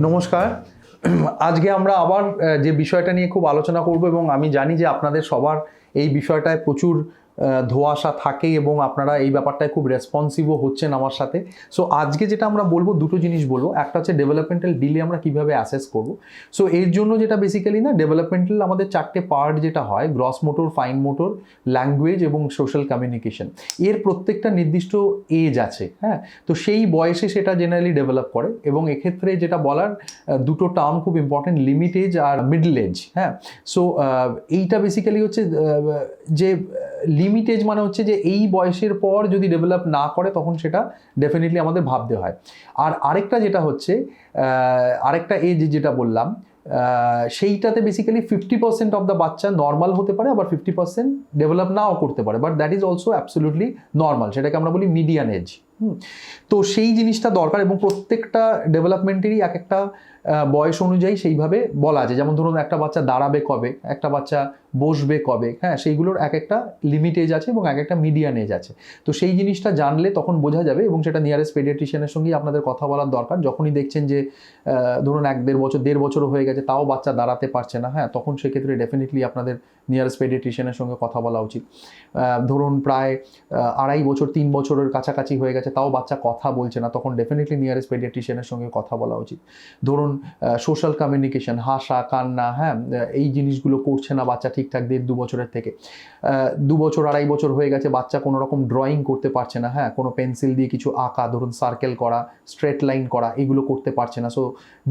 নমস্কার। আজকে আমরা আবার যে বিষয়টা নিয়ে খুব আলোচনা করব এবং আমি জানি যে আপনাদের সবার এই বিষয়টায় প্রচুর ধোঁয়াশা থাকে এবং আপনারা এই ব্যাপারটায় খুব রেসপন্সিভও হচ্ছেন আমার সাথে। সো আজকে যেটা আমরা বলবো, দুটো জিনিস বলবো। একটা হচ্ছে ডেভেলপমেন্টাল ডিলে আমরা কিভাবে অ্যাসেস করব। সো এর জন্য যেটা বেসিক্যালি না, ডেভেলপমেন্টাল আমাদের চারটে পার্ট যেটা হয়, gross motor, fine motor, language এবং সোশ্যাল কমিউনিকেশন। এর প্রত্যেকটা নির্দিষ্ট এজ আছে, হ্যাঁ। তো সেই বয়সে সেটা জেনারেলি ডেভেলপ করে এবং এক্ষেত্রে যেটা বলার দুটো টার্ম খুব ইম্পর্টেন্ট, লিমিট এজ আর মিডল এজ, হ্যাঁ। সো এইটা বেসিক্যালি হচ্ছে যে লিমিট এজ মানে হচ্ছে যে এই বয়সের পর যদি ডেভেলপ না করে তখন সেটা ডেফিনেটলি আমাদের ভাবতে হয়। আর আরেকটা যেটা হচ্ছে আরেকটা এজ যেটা বললাম, সেইটাতে বেসিক্যালি 50% অফ দ্য বাচ্চা নর্মাল হতে পারে, আবার 50% ডেভেলপ নাও করতে পারে, but that is also absolutely normal. সেটাকে আমরা বলি মিডিয়ান এজ। তো সেই জিনিসটা দরকার এবং প্রত্যেকটা ডেভেলপমেন্টেরই এক একটা বয়স অনুযায়ী সেইভাবে বলা আছে। যেমন ধরুন একটা বাচ্চা দাঁড়াবে কবে, একটা বাচ্চা বসবে কবে, হ্যাঁ, সেইগুলোর এক একটা লিমিট এজ আছে এবং এক একটা মিডিয়ান এজ আছে। তো সেই জিনিসটা জানলে তখন বোঝা যাবে এবং সেটা নিয়ারেস্ট পেডিয়াট্রিশিয়ানের সঙ্গেই আপনাদের কথা বলার দরকার। যখনই দেখছেন যে ধরুন 1-1.5 বছরও হয়ে গেছে তাও বাচ্চা দাঁড়াতে পারছে না, হ্যাঁ, তখন সেক্ষেত্রে ডেফিনেটলি আপনাদের নিয়ারেস্ট পেডিয়াট্রিশিয়ানের সঙ্গে কথা বলা উচিত। ধরুন প্রায় 2.5 বছর 3 বছরের কাছাকাছি হয়ে গেছে তাও বাচ্চা কথা বলছে না, তখন ডেফিনেটলি নিয়ারেস্ট পেডিয়াট্রিশিয়ানের সঙ্গে কথা বলা উচিত। ধরুন সোশ্যাল কমিউনিকেশন, হাসা, কান্না, হ্যাঁ, এই জিনিসগুলো করছে না বাচ্চা ঠিকঠাক 1.5-2 বছরের থেকে। 2 বছর 2.5 বছর হয়ে গেছে বাচ্চা কোনো রকম ড্রয়িং করতে পারছে না, হ্যাঁ, কোনো পেন্সিল দিয়ে কিছু আঁকা, ধরুন সার্কেল করা, স্ট্রেট লাইন করা, এগুলো করতে পারছে না। So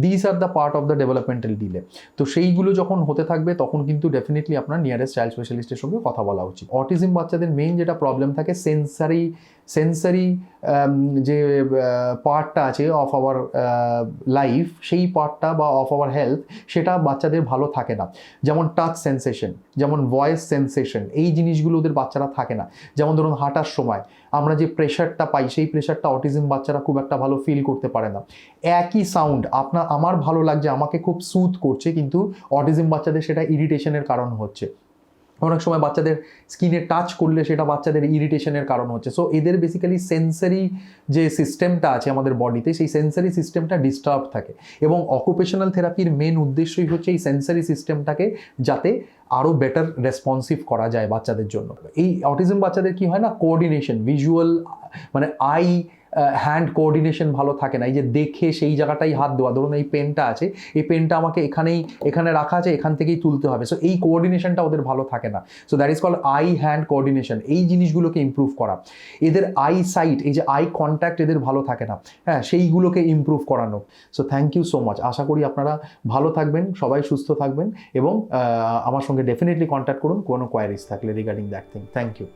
this are the part of the developmental delay. তো সেইগুলো যখন হতে থাকবে তখন কিন্তু ডেফিনেটলি আপনার নিয়ারেস্ট চাইল্ড স্পেশালিস্টের সঙ্গে কথা বলা উচিত। অটিজম বাচ্চাদের মেইন যেটা প্রবলেম থাকে, সেন্সারি যে পার্টটা আছে অফ আওয়ার লাইফ, সেই পার্টটা বা অফ আওয়ার হেলথ, সেটা বাচ্চাদের ভালো থাকে না। যেমন টাচ সেন্সেশন, যেমন ভয়েস সেন্সেশন, এই জিনিসগুলো ওদের বাচ্চারা থাকে না। যেমন ধরুন হাঁটার সময় আমরা যে প্রেশারটা পাই, সেই প্রেশারটা অটিজম বাচ্চারা খুব একটা ভালো ফিল করতে পারে না। একই সাউন্ড আমার ভালো লাগছে, আমাকে খুব সুথ করছে, কিন্তু অটিজম বাচ্চাদের সেটা ইরিটেশনের কারণ হচ্ছে। অনেক সময় বাচ্চাদের স্কিনে টাচ করলে সেটা বাচ্চাদের ইরিটেশনের কারণ হচ্ছে। সো এদের বেসিক্যালি সেন্সারি যে সিস্টেমটা আছে আমাদের বডিতে, সেই সেন্সারি সিস্টেমটা ডিস্টার্ব থাকে এবং অকুপেশনাল থেরাপির মেন উদ্দেশ্যই হচ্ছে এই সেন্সারি সিস্টেমটাকে যাতে আরও বেটার রেসপন্সিভ করা যায় বাচ্চাদের জন্য। এই অটিজম বাচ্চাদের কি হয় না, কোঅর্ডিনেশন, ভিজুয়াল মানে আই হ্যান্ড কোঅর্ডিনেশন ভালো থাকে না। এই যে দেখে সেই জায়গাটাই হাত দেওয়া, ধরুন এই পেনটা আছে, এই পেনটা আমাকে এখানে রাখা আছে, এখান থেকেই তুলতে হবে। সো এই কোঅর্ডিনেশনটা ওদের ভালো থাকে না। So that is called eye hand coordination. এই জিনিসগুলোকে ইমপ্রুভ করা, এদের আই সাইট, এই যে আই কন্ট্যাক্ট এদের ভালো থাকে না, হ্যাঁ, সেইগুলোকে ইমপ্রুভ করানো। So thank you so much. আশা করি আপনারা ভালো থাকবেন, সবাই সুস্থ থাকবেন এবং আমার সঙ্গে ডেফিনেটলি কন্ট্যাক্ট করুন কোনো কোয়ারিজ থাকলে regarding that thing. Thank you.